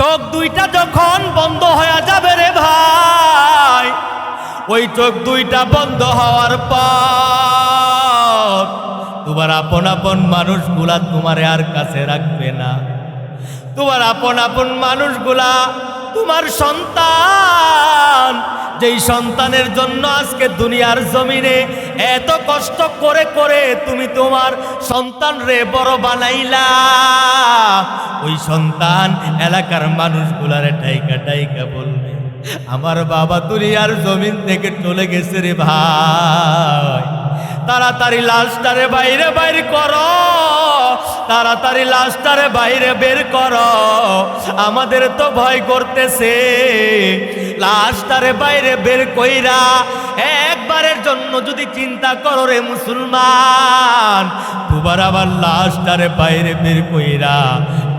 চোখ দুইটা যখন বন্ধ হয়ে যাবে রে ভাই, ওই চোখ দুইটা বন্ধ হওয়ার পর তোমার আপন আপন মানুষগুলা তোমারে আর কাছে রাখবে না। তোমার আপন আপন মানুষগুলা তোমার সন্তান, যেই সন্তানের জন্য আজকে দুনিয়ার জমিনে এত কষ্ট করে করে তুমি তোমার সন্তান রে বড় বানাইলা, ওই সন্তান এলাকার মানুষগুলারে ডাইকা ডাইকা বলবে, আমার বাবা দুনিয়ার জমিন থেকে চলে গেছে রে ভাই, তাড়াতাড়ি লাশটারে বাইরে বাইরে করো, তাড়াতাড়ি লাশটারে বাইরে বের করো, আমাদের তো ভয় করতেছে। লাশটারে বাইরে বের কইরা একবারের জন্য যদি চিন্তা করো রে মুসলমান, দুবার আবার লাশটারে বাইরে বের কইরা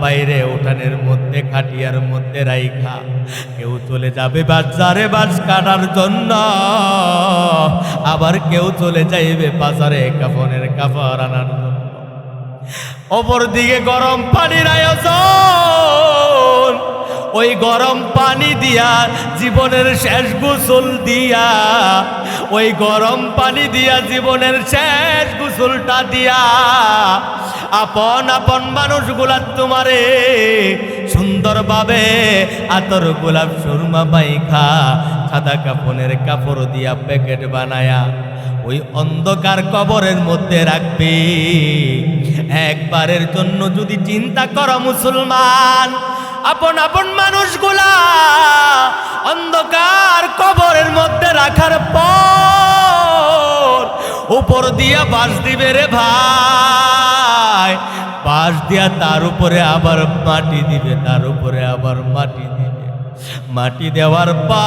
বাইরে উঠানের মধ্যে খাটিয়ার মধ্যে রাইখা কেউ চলে যাবে বাজারে বাস কাটার জন্য, আবার কেউ চলে যাইবে বাজারে কাফনের কাপড় আনার জন্য। অপর দিকে গরম পানির আয়োজন, ওই গরম পানি দিয়া জীবনের শেষ গোসল দিয়া, ওই গরম পানি দিয়া জীবনের শেষ গোসলটা দিয়া আপন আপন মানুষগুলা তোমারে সুন্দরভাবে আতর গোলাপ সুরমা মাইখা সাদা কাফনের কাপড় দিয়া প্যাকেট বানায়া ওই অন্ধকার কবরের মধ্যে রাখবে। একবারের জন্য যদি চিন্তা করো মুসলমান, আপন আপন মানুষগুলা অন্ধকার কবরের মধ্যে রাখার পর উপর দিয়া বাঁশ দিবে রে ভাই, বাঁশ দিয়া তার উপরে আবার মাটি দিবে, তার উপরে আবার মাটি দিবে। মাটি দেওয়ার পর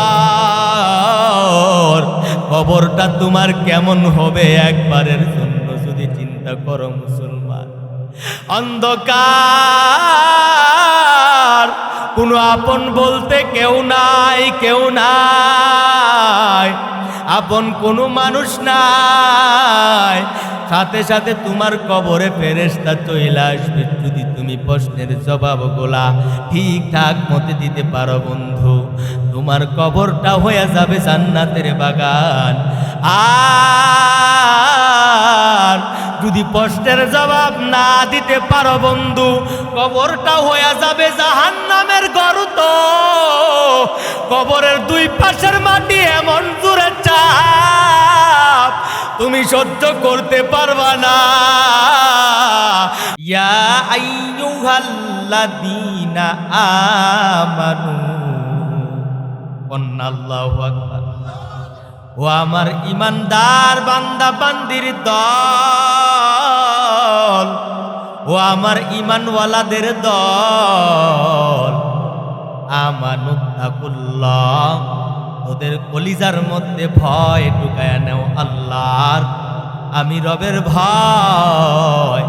কবরটা তোমার কেমন হবে একবারের জন্য যদি চিন্তা করো মুসলমান। অন্ধকার, কোনো আপন বলতে কেউ নাই, কেউ নাই, আপন কোনো মানুষ নাই। সাথে সাথে তোমার কবরে ফেরেশতা চলে আসবে যদি তুমি প্রশ্নের জবাবগুলা ঠিকঠাক মতে দিতে পারো বন্ধু, তোমার কবরটা হয়ে যাবে জান্নাতের বাগান। আর যদি প্রশ্নের জবাব না দিতে পারো বন্ধু, কবরটা হয়ে যাবে জাহান্নামের গর্ত। কবরের দুই পাশের মাটি এমন জোরে চাপ তুমি সহ্য করতে পারবা না। ইয়া আইয়ুহাল্লাযীনা আমানু, আল্লাহু আকবার। ও আমার ইমানদার বান্দা বান্দির দল, ও আমার ইমানওয়ালাদের দল, আমানুত্তাকুল্লাহ, ওদের কলিজার মধ্যে ভয় ঢুকায়া নেও আল্লাহর, আমি রবের ভয়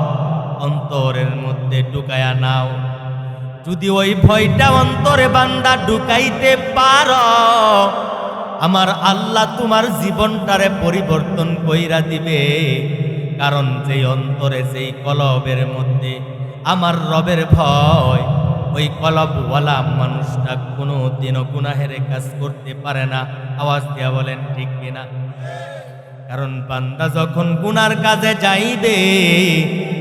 অন্তরের মধ্যে ঢুকায়া নাও। যদি ওই ভয়টা অন্তরে বান্দা ঢুকাইতে পারো, আমার আল্লাহ তোমার জীবনটারে পরিবর্তন কইরা দিবে। কারণ যেই অন্তরে যেই কলবের মধ্যে আমার রবের ভয়, ওই কলবওয়ালা মানুষটা কোনো দিনও গুনাহের কাজ করতে পারে না। আওয়াজ দিয়া বলেন ঠিক কিনা? কারণ বান্দা যখন গুনার কাজে যাইবে,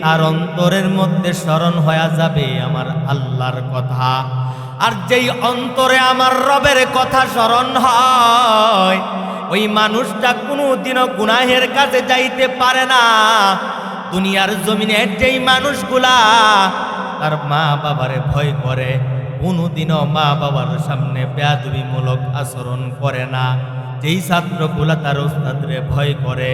তার অন্তরের মধ্যে স্মরণ হয়ে যাবে আমার আল্লাহর কথা। আর যেই অন্তরে আমার রবের কথা স্মরণ হয়, ওই মানুষটা কোনো দিনও গুনাহের কাজে যাইতে পারে না। দুনিয়ার জমিনে যেই মানুষগুলা তার মা বাবারে ভয় করে, কোনোদিনও মা বাবার সামনে বেয়াদবিমূলক আচরণ করে না। যেই ছাত্রগুলা তার উস্তাদরে ভয় করে,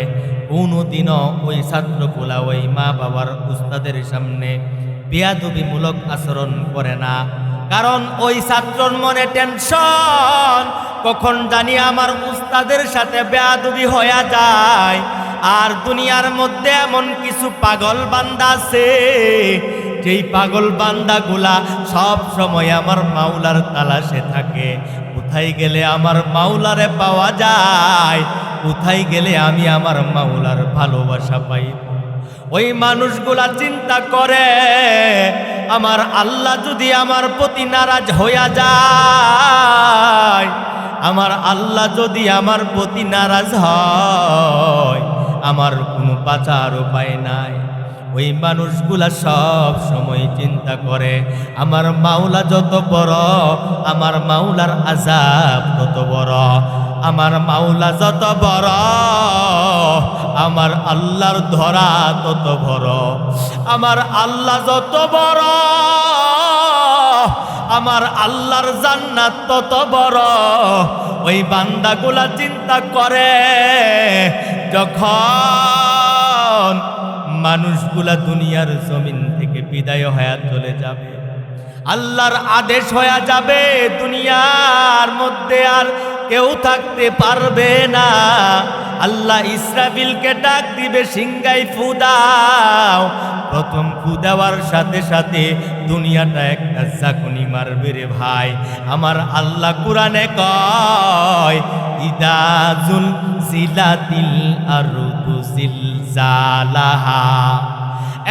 কোনোদিনও ওই ছাত্রগুলা ওই মা বাবার উস্তাদের সামনে বেয়াদবিমূলক আচরণ করে না। কারণ ওই ছাত্রর মনে টেনশন, কখন জানি আমার উস্তাদের সাথে বেয়াদবি হয়ে যায়। আর দুনিয়ার মধ্যে এমন কিছু পাগল বান্দা আছে, যেই পাগল বান্দাগুলা সব সময় আমার মাওলার তালাশে থাকে। কোথায় গেলে আমার মাওলারে পাওয়া যায়, কোথায় গেলে আমি আমার মাওলার ভালোবাসা পাই। ওই মানুষগুলা চিন্তা করে আমার আল্লাহ যদি আমার প্রতি নারাজ হইয়া যায়, আমার আল্লাহ যদি আমার প্রতি নারাজ হয়, আমার কোনো বাঁচার উপায় নাই। ওই মানুষগুলা সব সময় চিন্তা করে আমার মাওলা যত বড়, আমার মাওলার আযাব তত বড়, আমার মাওলা যত বড়, আমার আল্লাহর ধরা তত বড়, আমার আল্লাহ যত বড়, আমার আল্লাহর জান্নাত তত বড়। ওই বান্দাগুলা চিন্তা করে যখন মানুষগুলা দুনিয়ার জমিন থেকে বিদায় হয়ে চলে যাবে, আল্লাহর আদেশ হয়ে যাবে, দুনিয়ার মধ্যে আর কেউ থাকতে পারবে না। আল্লাহ ইসরাফিলকে ডাক দিবে, সিংগাই ফু দাও। প্রথম ফু দেওয়ার সাথে সাথে দুনিয়াটা একটা ঝাঁকুনি মারবে রে ভাই। আমার আল্লাহ কোরআনে কয় ইদা জুলজিলাতিল আরদু জিলজালাহা,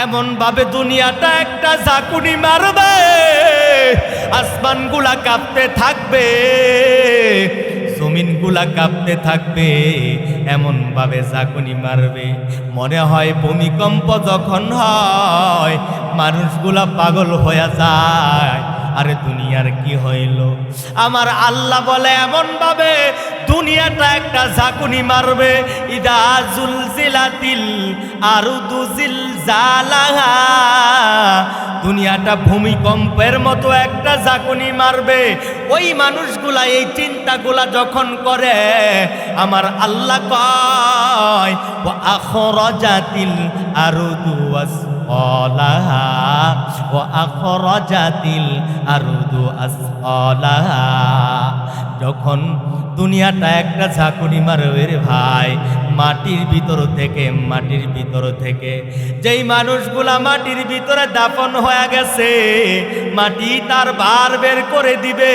এমন ভাবে দুনিয়াটা একটা ঝাঁকুনি মারবে, আসমানগুলা কাঁপতে থাকবে, জমিনগুলা কাঁপতে থাকবে, এমন ভাবে ঝাঁকুনি মারবে, মনে হয় ভূমিকম্প যখন হয় মানুষগুলা পাগল হয়ে যায়। আরে দুনিয়ার কি হইল? আমার আল্লাহ বলে এমন ভাবে দুনিয়াটা একটা ঝাঁকুনি মারবে, ইদা জুলজিলাতিল আরদু জিলজালাহা, দুনিয়াটা ভূমিকম্পের মতো একটা ঝাঁকুনি মারবে। ওই মানুষগুলা এই চিন্তাগুলা যখন করে, আমার আল্লাহ কয় ওয়া আখরাজাতিল আরদু আসফালাহা, ওয়া আখরাজাতিল আরদু আসফালাহা, যখন দুনিয়াটা একটা ঝাঁকুনি মারবে রে ভাই, মাটির ভিতর থেকে যেই মানুষগুলা মাটির ভিতরে দাফন হয়ে গেছে, মাটি তার ভার বের করে দিবে।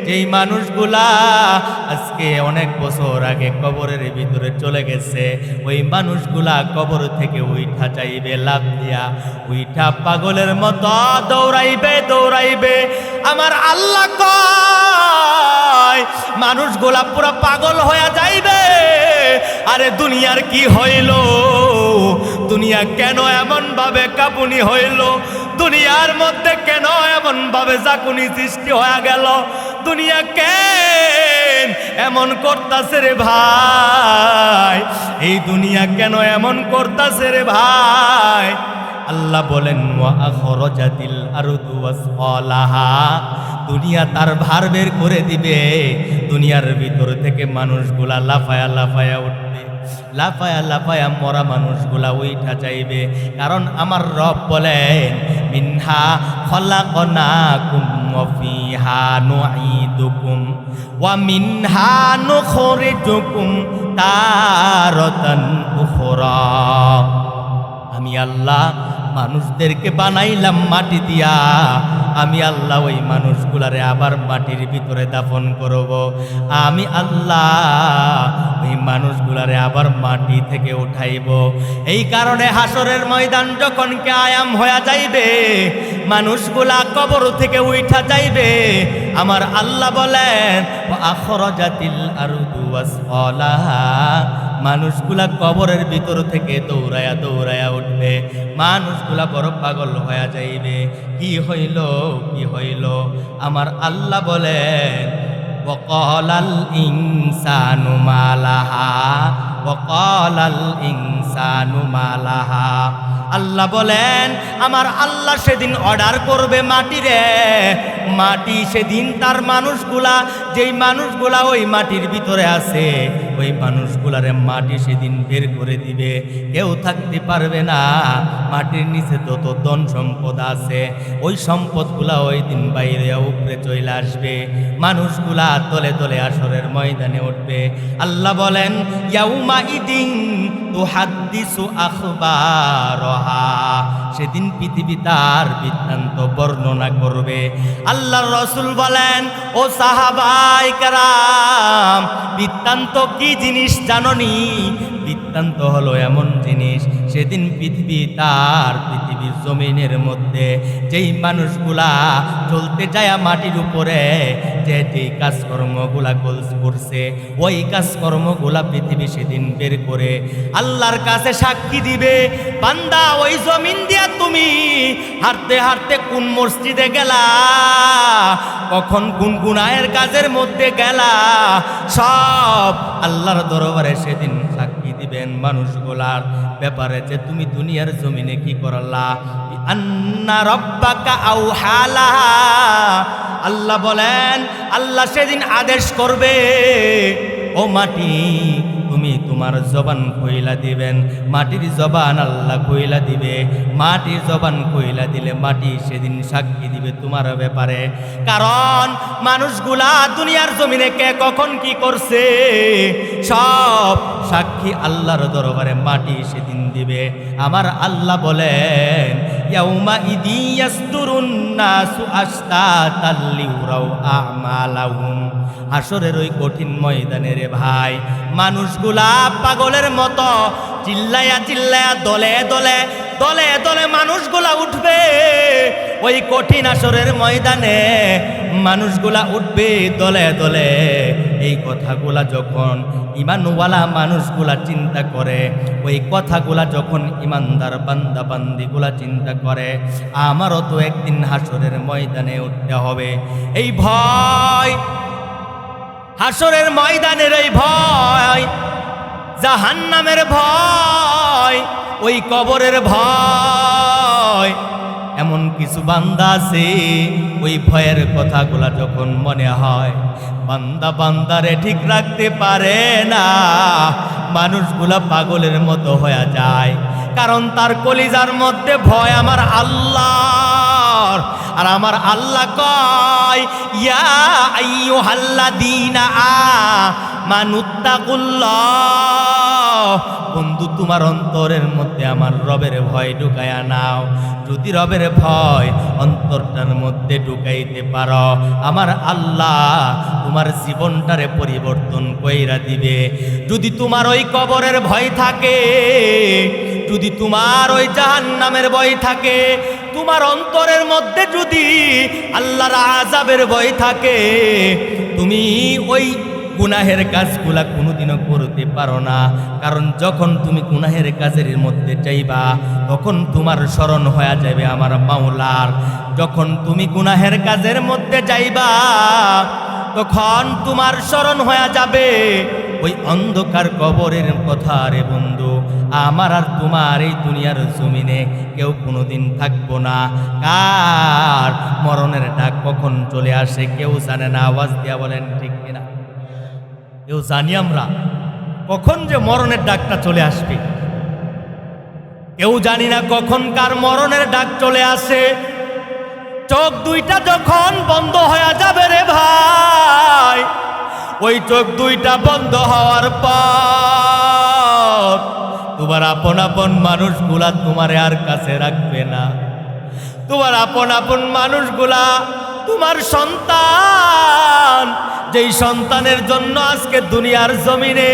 যেই মানুষগুলা আজকে অনেক বছর আগে কবরের ভিতরে চলে গেছে, ওই মানুষগুলা কবর থেকে উইঠা যাইবে, লাফ দিয়া উইঠা পাগলের মতো দৌড়াইবে। আমার আল্লাহ কয় মানুষগুলা পুরো পাগল হয়ে যাইবে। আরে দুনিয়ার কি হইল? দুনিয়া কেন এমন ভাবে কাঁপুনি হইল? দুনিয়ার মধ্যে কেন এমন ভাবে ঝাঁকুনি সৃষ্টি হয়ে গেল? দুনিয়া কেন এমন করতাছে রে ভাই? এই দুনিয়া কেন এমন করতাছে রে ভাই? আল্লাহ বলেন ওয়া আখরাজাতিল আরদু আসফালাহা, দুনিয়া তার ভার বের করে দিবে। দুনিয়ার ভিতর থেকে মানুষগুলা লাফায়া উঠবে, লাফায়া মরা মানুষগুলা উইঠা যাইবে। কারণ আমার রব বলেন মিনহা খলাকনাকুম ওয়া ফিহা নুঈদুকুম ওয়া মিনহা নুখরিজুকুম তারাতান উখরা। আমি আল্লাহ মানুষদেরকে বানাইলাম মাটি দিয়া, আমি আল্লাহ ওই মানুষগুলারে আবার মাটির ভিতরে দাফন করব। আমি আল্লাহ ওই মানুষগুলারে আবার মাটি থেকে উঠাইব। এই কারণে হাসরের ময়দান যখন কায়াম হয়ে যাইবে, মানুষগুলা কবর থেকে উঠা যাইবে, আমার আল্লাহ বলেন আখরাজাতিল আরদু আসফালাহা, মানুষগুলা কবরের ভিতর থেকে দৌড়ায়া উঠবে, মানুষগুলা বড় পাগল হয়ে যাইবে। কি হইল? আমার আল্লাহ বলেন ওয়াকালাল ইনসানু মালাহা, ওয়াকালাল ইনসানু মালাহা। আল্লাহ বলেন আমার আল্লাহ সেদিন অর্ডার করবে মাটি সেদিন তার মানুষগুলা, যেই মানুষগুলা ওই মাটির ভিতরে আছে, ওই মানুষগুলারে মাটি সেদিন বের করে দিবে, কেউ থাকতে পারবে না। মাটির নিচে যত ধন সম্পদ আছে, ওই সম্পদগুলা ওই দিন বাইরে উপরে চলে আসবে, মানুষগুলা তলে তলে আসরের ময়দানে উঠবে। আল্লাহ বলেন ইয়াউমা ইদিন তুহাদ্দিসু আখবারহা, সেদিন পৃথিবী তার বৃত্তান্ত বর্ণনা করবে। আল্লাহর রাসূল বলেন ও সাহাবায়ে কেরাম, বৃত্তান্ত কি জিনিস জাননি? বৃত্তান্ত হলো এমন জিনিস, সেদিন পৃথিবীর জমিনের মধ্যে যেই মানুষগুলা চলতে যায় মাটির উপরে যেই কাজকর্মগুলা করছে ওই কাজকর্মগুলা পৃথিবী সেদিন বের করে আল্লাহর কাছে সাক্ষী দিবে, বান্দা ওই জমিন দিয়া তুমি হাঁটতে হাঁটতে কোন মসজিদে গেলা, কখন কোন গুনাহের কাজের মধ্যে গেলা, সব আল্লাহর দরবারে সেদিন সাক্ষী দিবেন মানুষগুলার ব্যাপারে যে তুমি দুনিয়ার জমিনে কি করলা। আন্না রব্বাকা আউহালাহা, আল্লাহ বলেন আল্লাহ সেদিন আদেশ করবে ও মাটি তুমি তোমার জবান কইলা দিবেন। মাটির জবান আল্লাহ কইলা দিবে, মাটির জবান কইলা দিলে মাটি সেদিন সাক্ষী দিবে তোমার ব্যাপারে। কারণ মানুষগুলা দুনিয়ার জমিনে কে কখন কি করছে সব সাক্ষী আল্লাহর দরবারে মাটি সেদিন দিবে। আমার আল্লাহ বলেন ইয়াউমা ইদি ইয়াসদুরুন নাসু আশতাতাল লিউরাউ আমালাহুম, হাসরের ওই কঠিন ময়দানে রে ভাই মানুষগুলা পাগলের মতো চিল্লায়া চিল্লায়া দলে দলে দলে দলে মানুষগুলা উঠবে ওই কঠিন হাসরের ময়দানে। মানুষগুলা উঠবে দলে দলে। এই কথাগুলা যখন ইমানওয়ালা মানুষগুলা চিন্তা করে, ওই কথাগুলা যখন ইমানদার বান্দা বান্দিগুলা চিন্তা করে, আমারও তো একদিন হাসরের ময়দানে উঠতে হবে। এই ভয়, হাসরের ময়দানের এই ভয়, জাহান্নামের ভয়, ওই কবরের ভয়, এমন কিছু বান্দা আছে ওই ভয়ের কথাগুলা যখন মনে হয় বান্দা বান্দারে ঠিক রাখতে পারে না, মানুষগুলা পাগলের মতো হয়ে যায়। কারণ তার কলিজার মধ্যে ভয় আমার আল্লাহর, আর আমার আল্লাহ কয় ইয়া আইয়ুহাল্লাযীনা আমানুত্তাকুল্লাহ, বন্ধু তোমার অন্তরের মধ্যে আমার রবের ভয় ঢুকায়া নাও। যদি রবের ভয় অন্তরটার মধ্যে ঢুকাইতে পারো, আমার আল্লাহ তোমার জীবনটারে পরিবর্তন কইরা দিবে। যদি তোমার ওই কবরের ভয় থাকে, যদি তোমার ওই জাহান্নামের ভয় থাকে, তোমার অন্তরের মধ্যে যদি আল্লাহর আযাবের ভয় থাকে, তুমি ওই গুনাহের কাজগুলা কোনোদিনও করতে পারো না। কারণ যখন তুমি গুনাহের কাজের মধ্যে যাইবা তখন তোমার স্মরণ হয়ে যাবে আমার মাওলার। যখন তুমি গুনাহের কাজের মধ্যে যাইবা তখন তোমার স্মরণ হয়ে যাবে ওই অন্ধকার কবরের কথা। রে বন্ধু, আমার আর তোমার এই দুনিয়ার জমিনে কেউ কোনোদিন থাকবো না। কার মরণের ডাক কখন চলে আসে কেউ জানে না। আওয়াজ দিয়া বলেন ঠিক কিনা? কেউ জানি আমরা কখন যে মরণের ডাকটা চলে আসবে? কেউ জানি না কখন কার মরণের ডাক চলে আসে। চোখ দুইটা যখন বন্ধ হয়ে যাবে রে ভাই, ওই চোখ দুইটা বন্ধ হওয়ার পর তোমার আপন আপন মানুষগুলা তোমারে আর কাছে রাখবে না। তোমার আপন আপন মানুষগুলা তোমার সন্তান, যেই সন্তানের জন্য আজকে দুনিয়ার জমিনে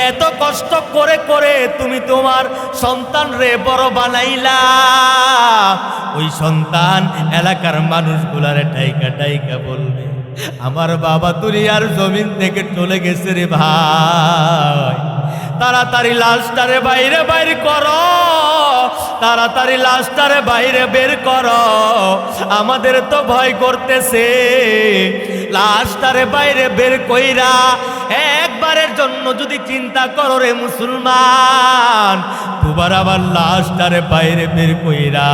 এত কষ্ট করে করে তুমি তোমার সন্তান রে বড় বানাইলা, ওই সন্তান এলাকার মানুষগুলারে টাইকা টাইকা বলবে আমার বাবা দুনিয়ার জমিন থেকে চলে গেছে রে ভাই, তাড়াতাড়ি লাশটারে বাইরে বাইর করো, তাড়াতাড়ি লাশটারে বাইরে বের করো, আমাদের তো ভয় করতেছে। লাশটারে বাইরে বের কইরা একবারের জন্য যদি চিন্তা করো রে মুসলমান, দুবার আবার লাশটারে বাইরে বের কইরা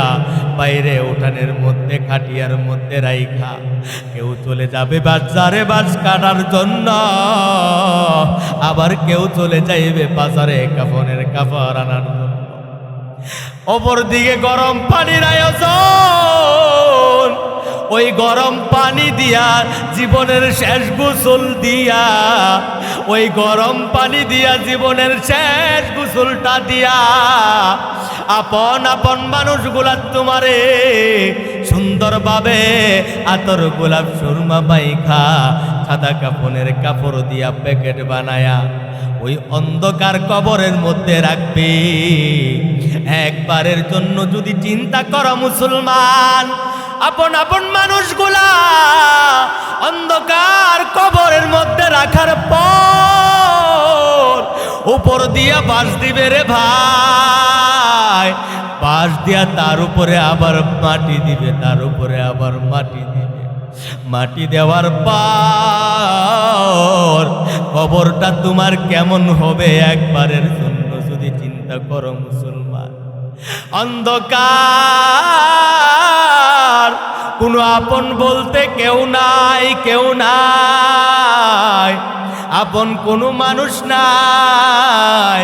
বাইরে উঠানের মধ্যে খাটিয়ার মধ্যে রাইখা কেউ চলে যাবে বাজারে বাস কাটার জন্য, আবার কেউ চলে যাইবে বাজারে কাফনের কাপড় আনার জন্য। অপর দিকে গরম পানির আয়োজন, ওই গরম পানি দিয়া জীবনের শেষ গোসল দিয়া, ওই গরম পানি দিয়া জীবনের শেষ গোসলটা দিয়া আপন আপন মানুষগুলা তোমারে সুন্দরভাবে আতর গোলাপ সুরমা বাইখা সাদা কাপড়ের কাপড় দিয়া প্যাকেট বানায়া ওই অন্ধকার কবরের মধ্যে রাখবে। একবারের জন্য যদি চিন্তা করো মুসলমান, আপন আপন মানুষগুলা অন্ধকার কবরের মধ্যে রাখার পর উপর দিয়া বাঁশ দিবে রে ভাই, বাঁশ দিয়া তার উপরে আবার মাটি দিবে, তার উপরে আবার মাটি দিবে। মাটি দেওয়ার পর কবরটা তোমার কেমন হবে একবারের জন্য যদি চিন্তা করো মুসলমান। অন্ধকার, কোনো আপন বলতে কেউ নাই, কেউ নাই, আপন কোনো মানুষ নাই।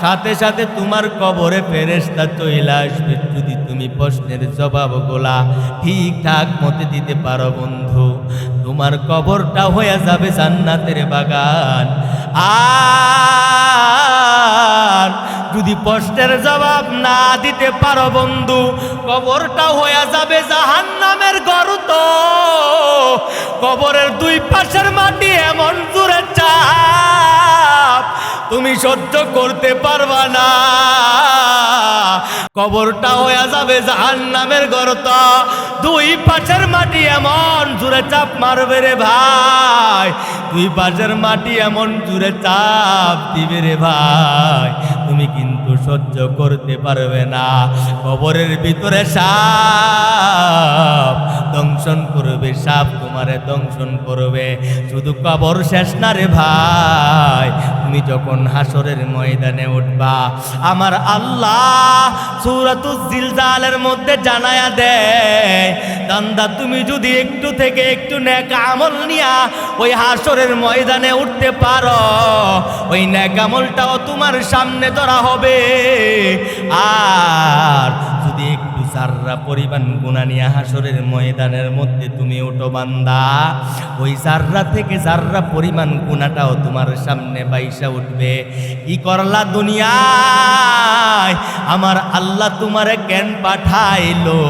সাথে সাথে তোমার কবরে ফেরেশতা চলে আসবে যদি তুমি প্রশ্নের জবাবগুলা ঠিকঠাক মতে দিতে পারো বন্ধু। তোমার কবরটা হয়ে যাবে জান্নাতের বাগান। আর যদি প্রশ্নের জবাব না দিতে পারো বন্ধু, কবরটা হয়ে যাবে জাহান্নামের গর্ত। কবরের দুই পাশের মাটি এমন জোরে চাপ তুমি সহ্য করতে পারবা না। কবরটা হয়ে যাবে জাহান্নামের গর্ত, দুই পাশের মাটি এমন জোরে চাপ মারবে রে ভাই, দুই পাশের মাটি এমন জোরে চাপ দিবে রে ভাই, তুমি কিন্তু সহ্য করতে পারবে না। কবরের ভিতরে সাপ দংশন করবে, সাপ তোমারে দংশন করবে। শুধু কবর শেষ না রে ভাই, তুমি যখন হাসরের ময়দানে উঠবা, আমার আল্লাহ সূরাতুজ জিলজালের মধ্যে জানায়া দেয়, বান্দা তুমি যদি একটু থেকে একটু নেক আমল নিয়া ওই হাসরের ময়দানে উঠতে পারো, ওই নেক আমলটাও তোমার সামনে ধরা হবে। আর যদি একটু যাররা পরিমাণ গুনাহ নিয়ে হাসরের ময়দানের মধ্যে তুমি উঠো বান্দা, ওই যাররা থেকে যাররা পরিমাণ গুনাহটাও তোমার সামনে বাইসা উঠবে। কি করলা দুনিয়ায়, আমার আল্লাহ তোমারে কেন পাঠাইলো?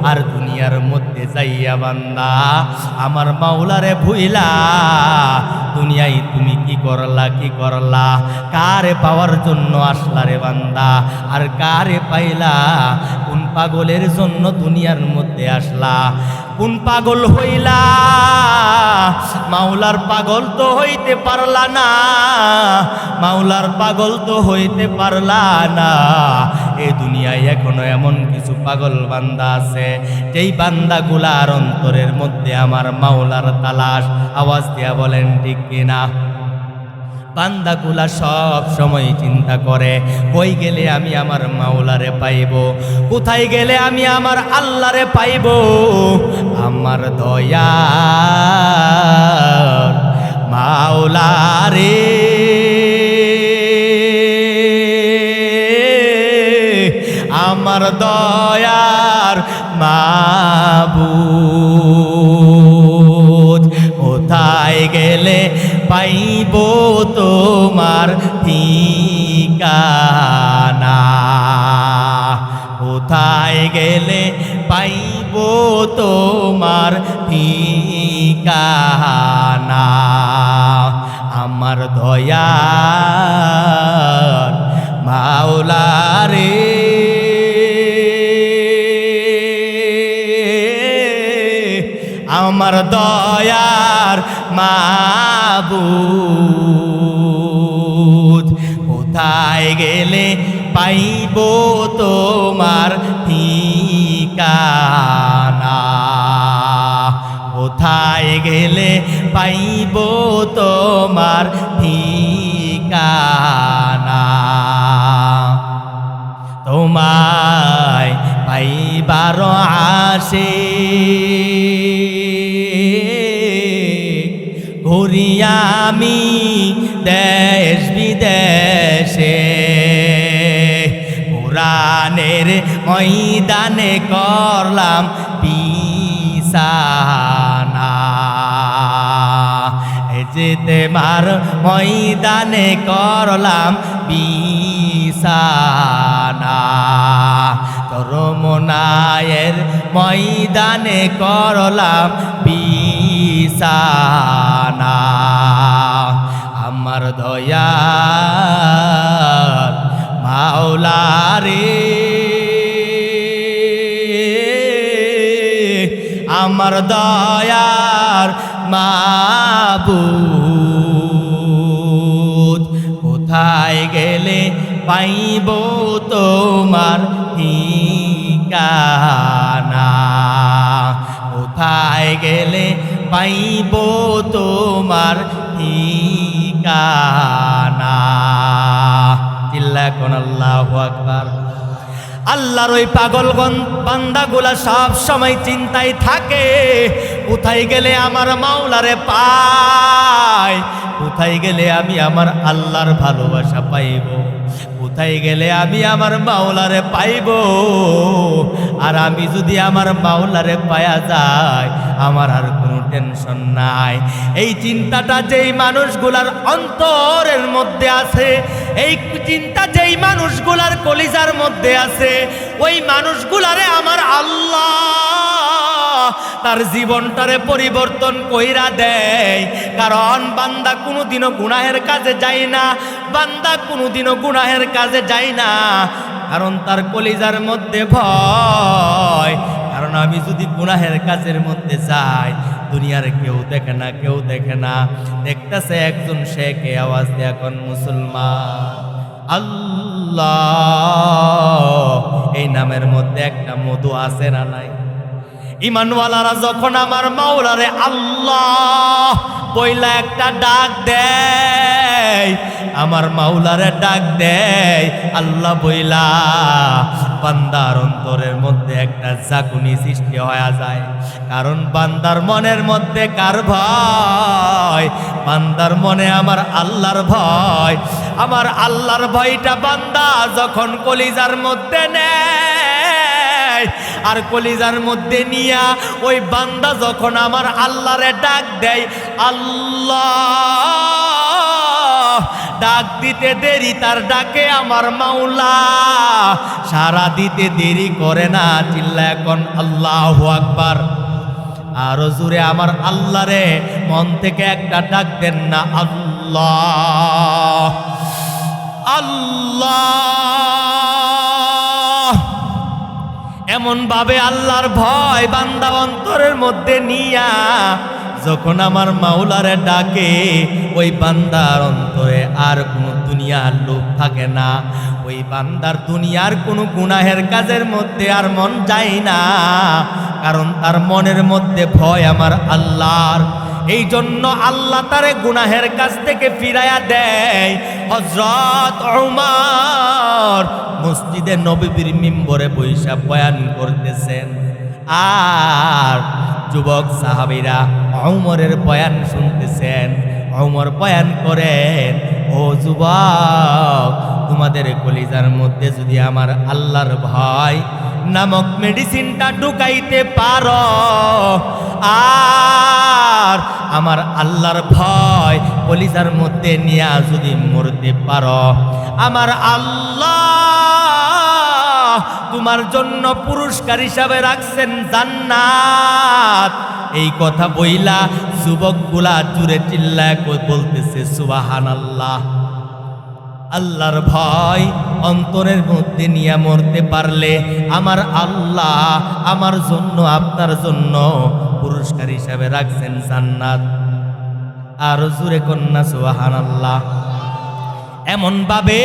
আর দুনিয়ার মধ্যে যাইয়া বান্দা আমার মাওলারে ভুইলা দুনিয়ায় তুমি কি করলা, কি করলা? কারে পাওয়ার জন্য আসলা রে বান্দা, আর কারে পাইলা? কোন পাগলের জন্য দুনিয়ার মধ্যে আসলা? কোন পাগল হইলা? মাওলার পাগল তো হইতে পারলা না, মাওলার পাগল তো হইতে পারলা না। এই দুনিয়ায় এখনো এমন কিছু পাগল বান্দা আছে, যেই বান্দাগুলার অন্তরের মধ্যে আমার মাওলার তালাশ। আওয়াজ দিয়া বলেন ঠিক কিনা? বান্দাগুলা সব সময় চিন্তা করে, কই গেলে আমি আমার মাওলারে পাইব, কোথায় গেলে আমি আমার আল্লাহরে পাইব। আমার দয়ার মাওলারে, আমার দয়ার মাবুদ, কোথায় গেলে পাইব তোমার ঠিকানা, কোথায় গেলে পাইব তোমার ঠিকানা। আমার দয়ার মাওলারে, আমার দয়ার মাবুদ, কোথায় গেলে পাইব তোমার ঠিকানা, কোথায় গেলে পাইব তোমার ঠিকানা। তোমায় পাইবার আসে ঘুরি আমি দেশ বিদেশে, কোরআনের ময়দানে করলাম বিচার। বিছানা ইজতেমার ময়দানে করলাম বিছানা চরমনায়ের ময়দানে করলাম বিছানা আমার দয়াল মাওলা রে আমার দয়ার মাবুদ কোথায় গেলে পাইব তোমার ঠিকানা কোথায় গেলে পাইব তোমার ঠিকানা চিল্লা কোন আল্লাহু আকবার আল্লাহর ওই পাগলগণ বান্দাগুলা সব সময় চিন্তায় থাকে কোথায় গেলে আমার মাওলারে পাই কোথায় গেলে আমি আমার আল্লাহর ভালোবাসা পাইব কোথায় গেলে আমি আমার মাওলারে পাইব আর আমি যদি আমার মাওলারে পায়া যায় আমার আর কোনো টেনশন নাই এই চিন্তাটা যেই মানুষগুলার অন্তরের মধ্যে আছে এই চিন্তা যেই মানুষগুলার কলিজার মধ্যে আছে ওই মানুষগুলারে আমার আল্লাহ তার জীবনটারে পরিবর্তন কইরা দেয় কারণ বান্দা কোনোদিনও গুনাহের কাজে যায় না বান্দা কোনোদিনও গুনাহের কাজে যায় না কারণ তার কলিজার মধ্যে ভয় কারণ আমি যদি গুনাহের কাজের মধ্যে যাই দুনিয়ার কেউ দেখে না দেখতেছে একজন শেখে আওয়াজ দিয়ে এখন মুসলমান আল্লাহ এই নামের মধ্যে একটা মধু আছে না নাই ইমানওয়ালারা যখন আমার মাওলারে আল্লাহ বইলা একটা ডাক দেয় আমার মাওলারে ডাক দেয় আল্লাহ বইলা বান্দার অন্তরের মধ্যে একটা জাগুনি সৃষ্টি হয়ে যায় কারণ বান্দার মনের মধ্যে কার ভয় বান্দার মনে আমার আল্লাহর ভয় আমার আল্লাহর ভয়টা বান্দা যখন কলিজার মধ্যে নেয় আর কলিজার মধ্যে নিয়া ওই বান্দা যখন আমার আল্লাহরে ডাক দেয় আল্লাহ ডাক দিতে দেরি তার ডাকে আমার মাওলা সারা দিতে দেরি করে না চিল্লা এখন আল্লাহু আকবার আরো জোরে আমার আল্লাহরে মন থেকে একটা ডাক দেন না আল্লাহ আল্লাহ এমন ভাবে আল্লাহর ভয় বান্দা অন্তরের মধ্যে নিয়া যখন আমার মাওলারে ডাকে ওই বান্দার অন্তরে আর কোনো দুনিয়ার লোভ থাকে না ওই বান্দার দুনিয়ার কোনো গুনাহের কাজের মধ্যে আর মন যায় না কারণ তার মনের মধ্যে ভয় আমার আল্লাহর এই জন্য আল্লাহ তারে গুনাহের কাছ থেকে ফিরাইয়া দেয় হযরত ওমর মসজিদে নববীর মিম্বরে বৈশা বয়ান করতেছেন আর যুবক সাহাবীরা ওমরের বয়ান শুনতেছেন ওমর বয়ান করেন ও যুবক তোমাদের কলিজার মধ্যে যদি আমার আল্লাহর ভয় নামক মেডিসিনটা ঢুকাইতে পারো আর আমার আল্লাহর ভয় কলিজার মধ্যে নিয়ে যদি মরতে পারো আমার আল্লাহ তোমার জন্য পুরস্কার হিসাবে রাখছেন জান্নাত এই কথা বইলা যুবকগুলা জুড়ে চিল্লায় বলতেছে সুবহানাল্লাহ আল্লাহর ভয় অন্তরের মধ্যে নিয়ে মরতে পারলে আমার আল্লাহ আমার জন্য আপনার জন্য পুরস্কার হিসাবে রাখছেন জান্নাত আর জুরে কন্যা সুবহানাল্লাহ এমন ভাবে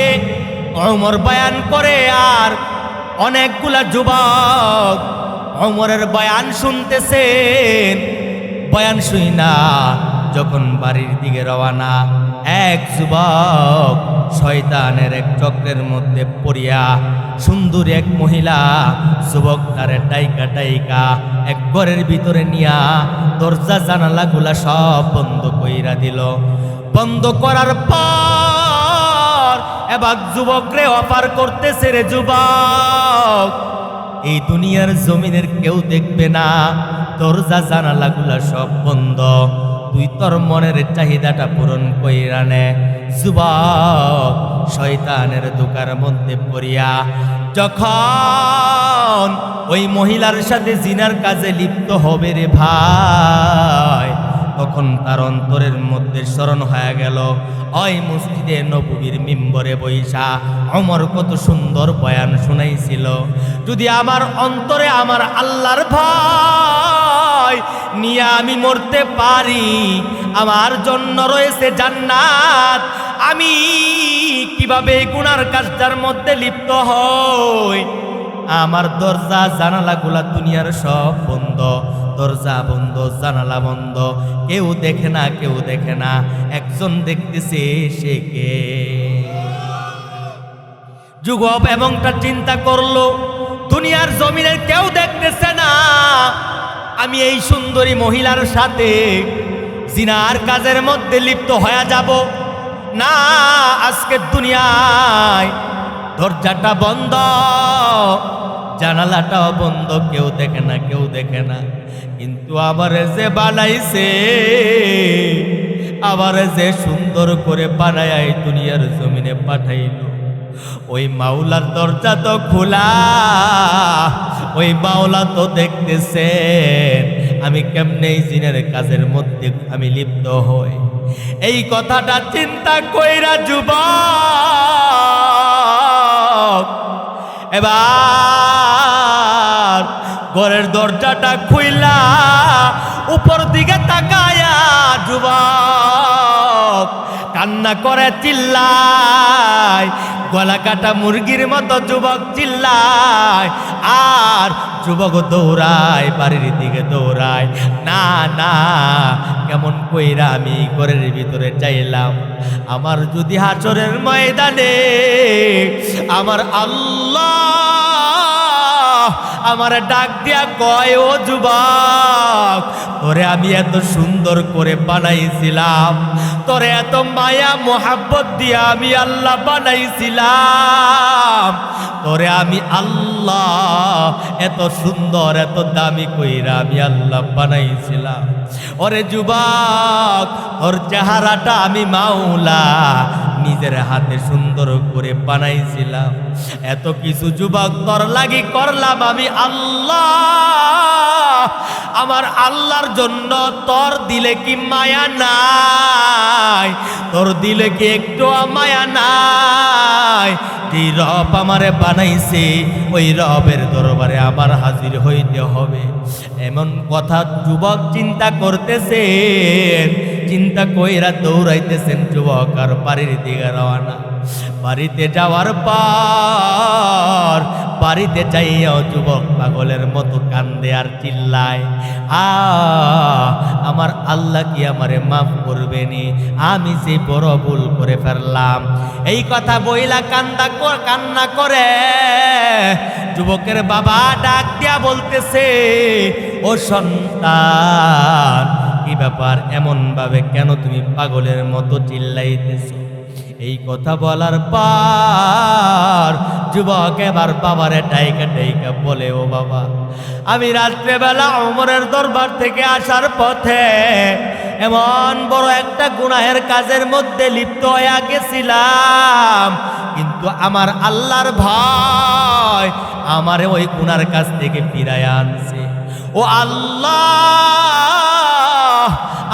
ওমর বয়ান করে আর অনেকগুলা যুবক ওমরের বয়ান শুনতেছেন বয়ান শুই না যখন বাড়ির দিকে রওনা এক যুবক শয়তানের এক চক্রের মধ্যে পড়িয়া সুন্দর এক মহিলা যুবক তারে ডাইকা এক ঘরের ভিতরে নিয়া দরজা জানালাগুলা সব বন্ধ কইরা দিল বন্ধ করার পর এবার যুবকরে অফার করতেছে রে যুবক এই দুনিয়ার জমিনের কেউ দেখবে না দরজা জানালাগুলা সব বন্ধ। তুই তোর মনের চাহিদাটা পূরণ কইরা নে। যুবক শয়তানের ধোঁকার মধ্যে পড়িয়া যখন ওই মহিলার সাথে জিনার কাজে লিপ্ত হবে রে ভাই, তখন তার অন্তরের মধ্যে স্মরণ হয়ে গেল ওই মসজিদে নববীর মিম্বরে বৈশা ওমর কত সুন্দর বয়ান শুনাইছিল। যদি আমার অন্তরে আমার আল্লাহর ভয় নিয়ে আমি মরতে পারি, আমার জন্য রয়েছে জান্নাত। আমি কিভাবে গুনার কাজটার মধ্যে লিপ্ত হই? আমার দরজা জানালাগুলা দুনিয়ার সব বন্ধ, দরজা বন্ধ, জানালা বন্ধ, কেউ দেখে না, কেউ দেখে না। একজন দেখতেছে, সে কে? যুবক এমনটা চিন্তা করলো, দুনিয়ার জমিনের কেউ দেখতেছে না, আমি এই সুন্দরী মহিলার সাথে জিনার কাজের মধ্যে লিপ্ত হয়ে যাব না। আজকে দুনিয়ায় দরজাটা বন্ধ, জানালাটাও বন্ধ, কেউ দেখে না, কেউ দেখে না। কিন্তু আবার যে বানাইছে, আবার যে সুন্দর করে বানায় এই দুনিয়ার জমিনে পাঠাইল, ওই মাওলার দরজা তো খোলা। ওই মাওলা তো দেখতেছেন আমি কেমনে জিনের কাজের মধ্যে আমি লিপ্ত হই। এই কথাটা চিন্তা কইরা যুবক এবার ঘরের দরজাটা খুইলা উপর দিকে তাকায়া যুবক কান্না করে চিল্লায়, গলা কাটা মুরগির মতো যুবক চিল্লায়। আর যুবক দৌড়ায়, বাড়ির দিকে দৌড়ায়। না না, কেমন কইরা আমি ঘরের ভিতরে চাইলাম? আমার যদি হাসরের ময়দানে আমার আল্লাহ আমার ডাক দিয়া কয়, ও যুবক, তোরে আমি এত সুন্দর করে বানাইছিলাম, তোরে এত মায়া মোহাব্বত দিয়া আমি আল্লাহ বানাইছিলাম, তোরে আমি আল্লাহ এত সুন্দর এত দামি কইরা আমি আল্লাহ বানাইছিলাম। ওরে যুবক, তোর চেহারাটা আমি মাওলা নিজের হাতে সুন্দর করে বানাইছিলাম। এত কিছু যুবক তোর লাগি করলাম আমি আল্লাহ। আমার আল্লাহর জন্য তোর দিলে কি মায়া নাই? তোর দিলে কি একটু মায়া নাই? যে রব আমারে বানাইছে, ওই রবের দরবারে আমার হাজির হইতে হবে। এমন কথা যুবক চিন্তা করতেছেন, চিন্তা কইরা দৌড়াইতেছেন যুবক আর বাড়ির দিকে রওনা। বাড়িতে যাওয়ার পর বাড়িতে যাইয়াও যুবক পাগলের মতো কান্দে আর চিল্লায়, আমার আল্লাহ কি আমারে মাফ করবেনি? আমি যে বড় ভুল করে ফেললাম। এই কথা বইলা কান্না করে যুবকের বাবা ডাক দিয়া বলতেছে, ও সন্তান, কি ব্যাপার? এমন ভাবে কেন তুমি পাগলের মতো চিল্লাইতেছো? এই কথা বলার পর যুবক এবার বাবারে ডাইকা ডাইকা বলে, ও বাবা, আমি রাত্রেবেলা ওমরের দরবার থেকে আসার পথে এমন বড় একটা গুনাহের কাজের মধ্যে লিপ্ত হয়ে গেছিলাম, কিন্তু আমার আল্লাহর ভয় আমারে ওই গুনার কাজ থেকে ফিরায় আনছে। ও আল্লাহ,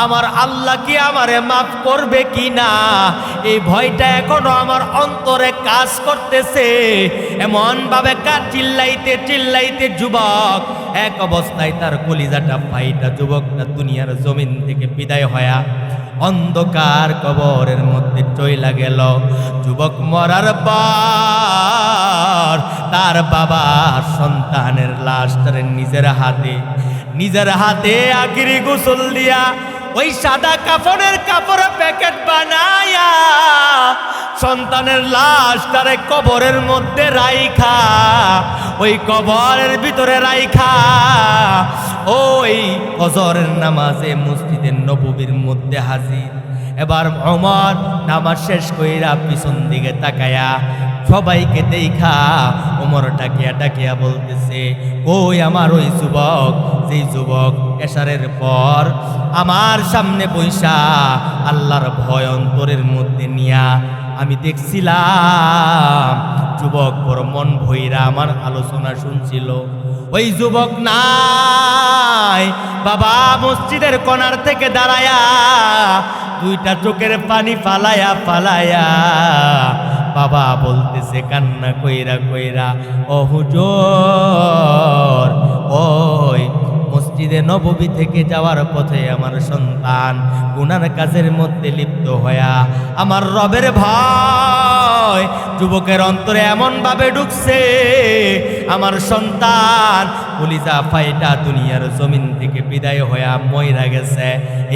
আমার আল্লাহ কি আমারে মাফ করবে কি না, এই ভয়টা এখনো আমার অন্তরে কাজ করতেছে। এমন ভাবে চিল্লাইতে চিল্লাইতে যুবক এক অবস্থায় তার কলিজাটা ফাইটা যুবকটা দুনিয়ার জমিন থেকে বিদায় হয়া অন্ধকার কবরের মধ্যে চইলা গেল। যুবক মরার পর তার বাবা সন্তানের লাশটারে নিজের হাতে আখিরি গোসল দিয়া ওই সাদা কাফনের কাপড়ে প্যাকেট বানায়া সন্তানের লাশটারে কবরের মধ্যে রাইখা, ওই কবরের ভিতরে রাইখা ওই ফজরের নামাজে মসজিদে নববীর মধ্যে হাজির। এবার ওমর নামাজ শেষ কইরা পিছন দিকে তাকায়া সবাইকে দেখা ওমর ডাকিয়া ডাকিয়া বলতেছে, কই আমার ওই যুবক, যেই যুবক এশারের পর আমার সামনে বৈশা আল্লাহর ভয় অন্তরের মধ্যে নিয়া আমি দেখছিলাম যুবক বড় মন ভৈরা আমার আলোচনা শুনছিল। ওই যুবক নাই বাবা, মসজিদের কোণার থেকে দাঁড়ায়া দুইটা চোখের পানি ফালায়া ফালায়া বাবা বলতেছে কান্না কইরা কইরা, ও হুজুর, ওই মসজিদে নববী থেকে যাওয়ার পথে আমার সন্তান গুনার কাজের মধ্যে লিপ্ত হয়া আমার রবের ভয় যুবকের অন্তরে এমন ভাবে ঢুকছে, আমার সন্তান কলিজা ফাইটা দুনিয়ার জমিন থেকে বিদায় হয়ে মইরা গেছে।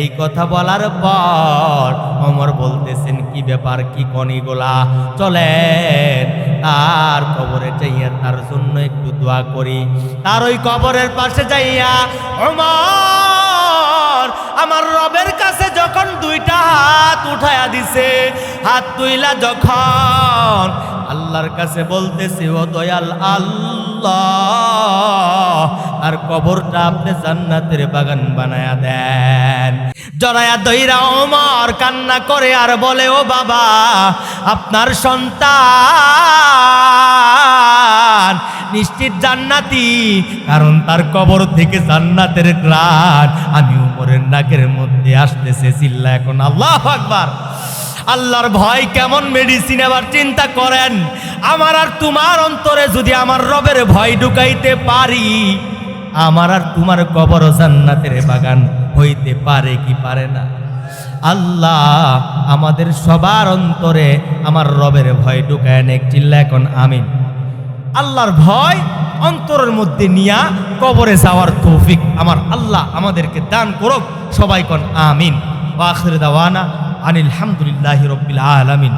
এই কথা বলার পর ওমর বলতেছেন, কি ব্যাপার, কি কনিগুলা, চলেন তার কবরে যাইয়া তার জন্য একটু দোয়া করি। তার ওই কবরের পাশে যাইয়া ওমর আমার রবের কাছে যখন দুইটা হাত উঠায়া দিছে, হাত তুইলা যখন আল্লাহর কাছে বলতেছে, ও দয়াল আল্লাহ, আর কবরটা আপনি জান্নাতের বাগান বানায়া দেন। জড়ায়া দইরা ওমর কান্না করে আর বলে, ও বাবা, আপনার সন্তান নিশ্চিত জান্নাতি, কারণ তার কবর থেকে জান্নাতের গ্রাণ আমি ওমরের নাকের মধ্যে আসতেছে। চিল্লা এখন আল্লাহু আকবার। আল্লাহর ভয় কেমন মেডিসিন এবার চিন্তা করেন। আমার আর তোমার অন্তরে যদি আমার রবের ভয় ঢুকাইতে পারি, আমার আর তোমার কবর জান্নাতের বাগান হইতে পারে কি পারে না? আল্লাহ আমাদের সবার অন্তরে আমার রবের ভয় ঢুকায় নেক। চিল্লা এখন আমিন। আল্লাহর ভয় অন্তরের মধ্যে নিয়া কবরে যাওয়ার তৌফিক আমার আল্লাহ আমাদেরকে দান করুক। সবাই কোন আমিন। ওয়া আখির দাওয়ানা আনিল হামদুলিল্লাহি রাব্বিল আলামিন।